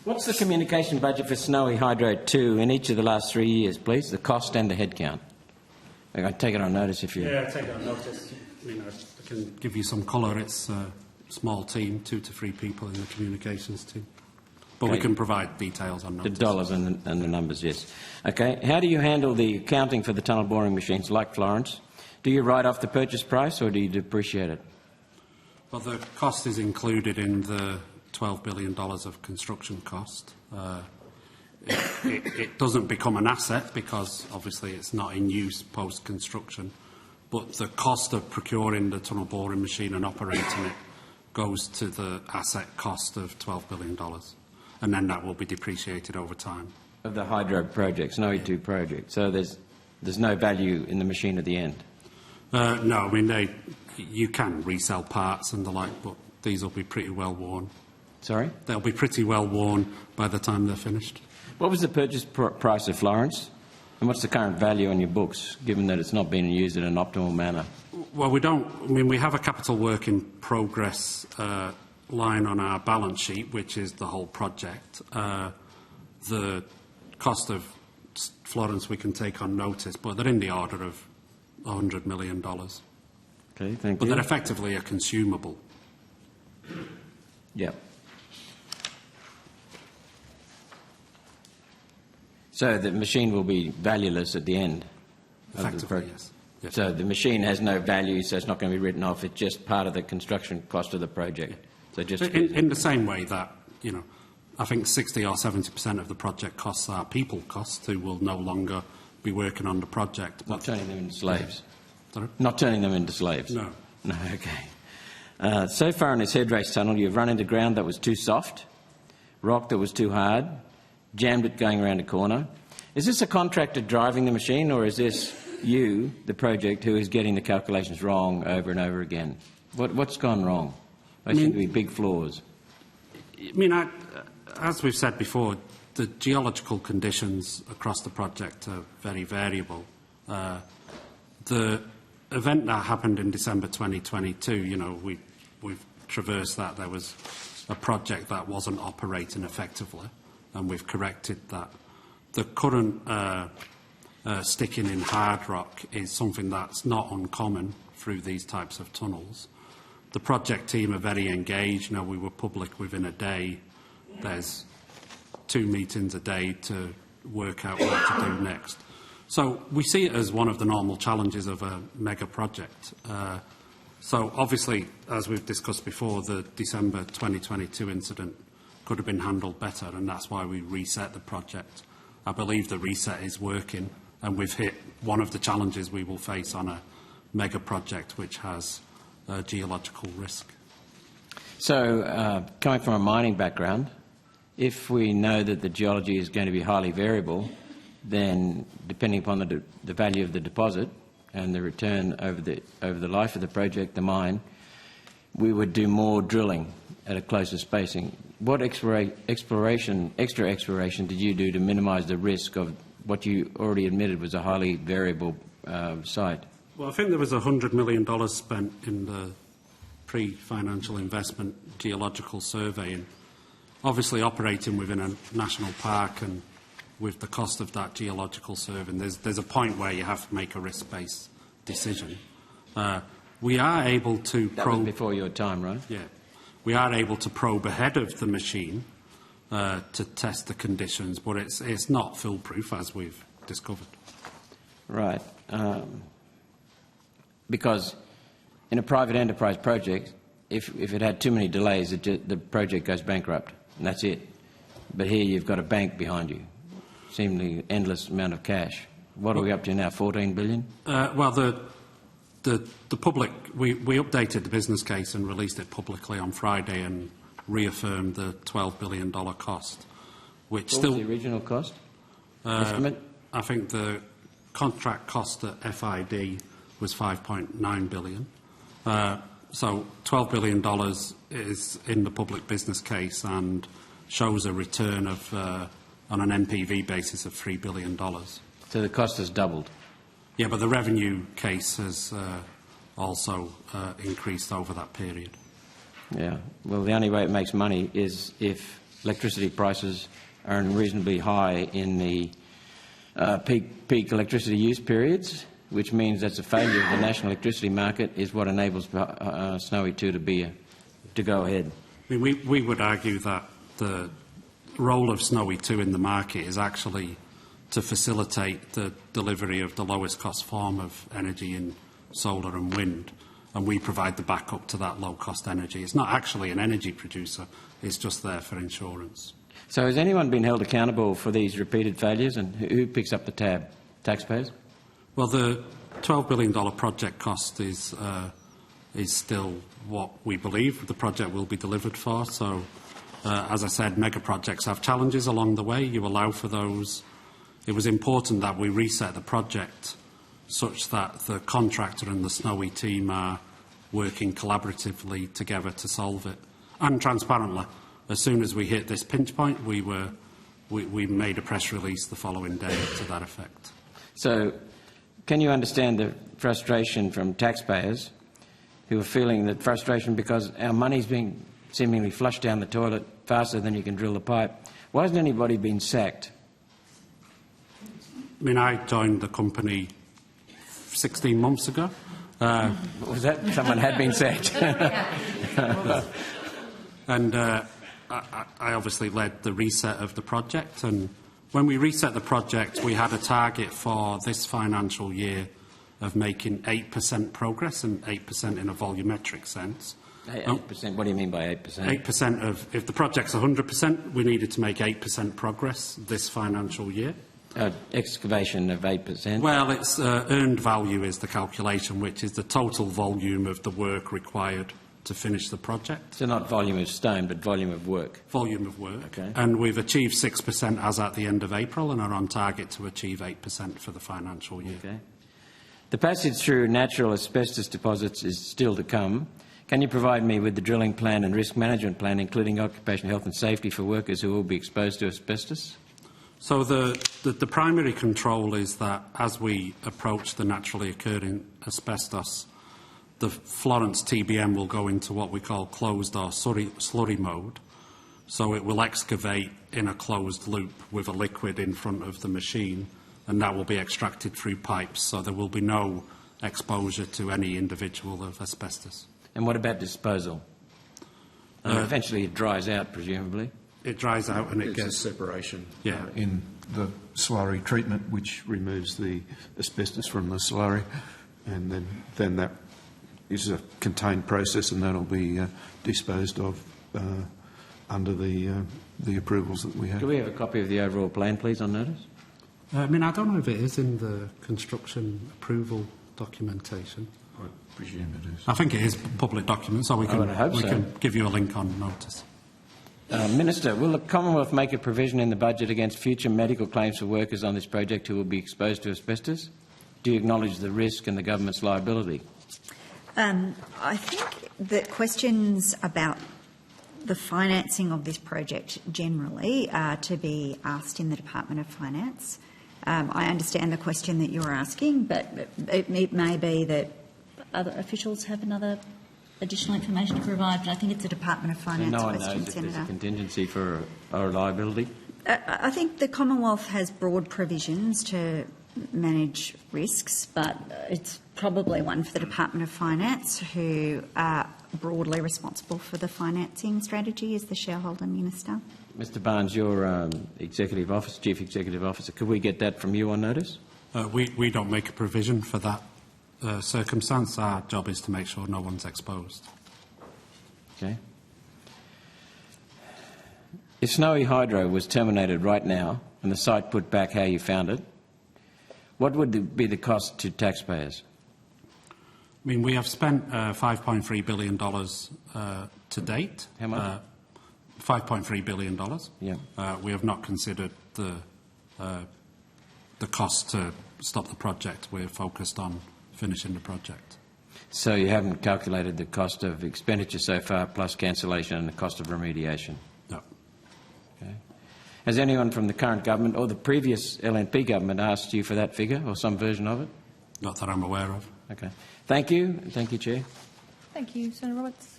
What's the communication budget for Snowy Hydro 2 in each of the last 3 years, please? The cost and the headcount. I can take it on notice if you... Yeah, take it on notice. I can give you some colour. It's a small team, 2 to 3 people in the communications team. But we can provide details on notice. The dollars and the numbers, yes. Okay. How do you handle the accounting for the tunnel boring machines like Florence? Do you write off the purchase price or do you depreciate it? Well, the cost is included in the $12 billion of construction cost. It doesn't become an asset because obviously it's not in use post-construction, but the cost of procuring the tunnel boring machine and operating it goes to the asset cost of $12 billion, and then that will be depreciated over time. Of the hydro projects, Snowy 2 project, so there's no value in the machine at the end? No, I mean, you can resell parts and the like, but these will be pretty well worn. Sorry? They'll be pretty well worn by the time they're finished. What was the purchase price of Florence? And what's the current value on your books, given that it's not being used in an optimal manner? Well, we have a capital work in progress line on our balance sheet, which is the whole project. The cost of Florence we can take on notice, but they're in the order of $100 million. Okay, thank you. But they're effectively a consumable. Yeah. So the machine will be valueless at the end? Effectively, yes. So the machine has no value, so it's not going to be written off. It's just part of the construction cost of the project. So just in the same way that, I think 60 or 70% of the project costs are people costs who will no longer be working on the project. Not turning them into slaves? Sorry? Not turning them into slaves? No. No, okay. So far in this head race tunnel, you've run into ground that was too soft, rock that was too hard, jammed it going around a corner. Is this a contractor driving the machine, or is this you, the project, who is getting the calculations wrong over and over again? What's gone wrong? They seem to be big flaws. As we've said before, the geological conditions across the project are very variable. The event that happened in December 2022, we've traversed that. There was a project that wasn't operating effectively, and we've corrected that. The current sticking in hard rock is something that's not uncommon through these types of tunnels. The project team are very engaged. We were public within a day. There's 2 meetings a day to work out what to do next. So we see it as one of the normal challenges of a mega project. So obviously, as we've discussed before, the December 2022 incident could have been handled better, and that's why we reset the project. I believe the reset is working, and we've hit one of the challenges we will face on a mega project which has geological risk. So, coming from a mining background, if we know that the geology is going to be highly variable, then depending upon the value of the deposit and the return over the life of the project, the mine, we would do more drilling at a closer spacing. What extra exploration did you do to minimise the risk of what you already admitted was a highly variable site? Well, I think there was $100 million spent in the pre-financial investment geological surveying. Obviously, operating within a national park and with the cost of that geological surveying, there's a point where you have to make a risk-based decision. We are able to probe... That was before your time, right? Yeah. We are able to probe ahead of the machine to test the conditions, but it's not foolproof, as we've discovered. Right. Because in a private enterprise project, if it had too many delays, the project goes bankrupt, and that's it. But here you've got a bank behind you, seemingly endless amount of cash. What are we up to now, 14 billion? Well, the public, we updated the business case and released it publicly on Friday and reaffirmed the $12 billion cost, which what was the original cost estimate? I think the contract cost at FID was $5.9 billion. So $12 billion is in the public business case and shows a return of, on an NPV basis, of $3 billion. So the cost has doubled? Yeah, but the revenue case has also increased over that period. Yeah. Well, the only way it makes money is if electricity prices are unreasonably high in the peak electricity use periods, which means that the failure of the national electricity market is what enables Snowy 2 to go ahead. I mean, we would argue that the role of Snowy 2 in the market is actually to facilitate the delivery of the lowest cost form of energy in solar and wind, and we provide the backup to that low cost energy. It's not actually an energy producer, it's just there for insurance. So has anyone been held accountable for these repeated failures, and who picks up the tab? Taxpayers? Well, the $12 billion project cost is still what we believe the project will be delivered for. So, as I said, mega projects have challenges along the way. You allow for those. It was important that we reset the project such that the contractor and the Snowy team are working collaboratively together to solve it. And transparently, as soon as we hit this pinch point, we made a press release the following day to that effect. So, can you understand the frustration from taxpayers who are feeling that frustration because our money's being seemingly flushed down the toilet faster than you can drill the pipe? Why hasn't anybody been sacked? I mean, I joined the company 16 months ago. Was that someone had been sacked? And I obviously led the reset of the project. And when we reset the project, we had a target for this financial year of making 8% progress, and 8% in a volumetric sense. 8%? What do you mean by 8%? 8% of, if the project's 100%, we needed to make 8% progress this financial year. Excavation of 8%? Well, it's earned value is the calculation, which is the total volume of the work required to finish the project. So not volume of stone, but volume of work? Volume of work. Okay. And we've achieved 6% as at the end of April and are on target to achieve 8% for the financial year. Okay. The passage through natural asbestos deposits is still to come. Can you provide me with the drilling plan and risk management plan, including occupational health and safety for workers who will be exposed to asbestos? So the primary control is that as we approach the naturally occurring asbestos, the Florence TBM will go into what we call closed or slurry mode. So it will excavate in a closed loop with a liquid in front of the machine, and that will be extracted through pipes. So there will be no exposure to any individual of asbestos. And what about disposal? Eventually it dries out, presumably. It dries out and it There's gets a separation in the slurry treatment, which removes the asbestos from the slurry, and then that is a contained process, and that'll be disposed of under the approvals that we have. Do we have a copy of the overall plan, please, on notice? I mean, I don't know if it is in the construction approval documentation. I presume it is. I think it is public document, so we can give you a link on notice. Minister, will the Commonwealth make a provision in the budget against future medical claims for workers on this project who will be exposed to asbestos? Do you acknowledge the risk and the government's liability? I think that questions about the financing of this project generally are to be asked in the Department of Finance. I understand the question that you're asking, but it may be that other officials have another additional information to provide, but I think it's a Department of Finance no one question, knows if Senator. there's a contingency for a liability? I think the Commonwealth has broad provisions to manage risks, but it's probably one for the Department of Finance, who are broadly responsible for the financing strategy as the shareholder minister. Mr Barnes, your Chief Executive Officer, could we get that from you on notice? We don't make a provision for that circumstance. Our job is to make sure no one's exposed. Okay. If Snowy Hydro was terminated right now and the site put back how you found it, what would be the cost to taxpayers? I mean, we have spent $5.3 billion to date. How much? $5.3 billion. Yeah. We have not considered the cost to stop the project. We're focused on finishing the project. So you haven't calculated the cost of expenditure so far, plus cancellation and the cost of remediation? No. Okay. Has anyone from the current government or the previous LNP government asked you for that figure or some version of it? Not that I'm aware of. Okay. Thank you. Thank you, Chair. Thank you, Senator Roberts.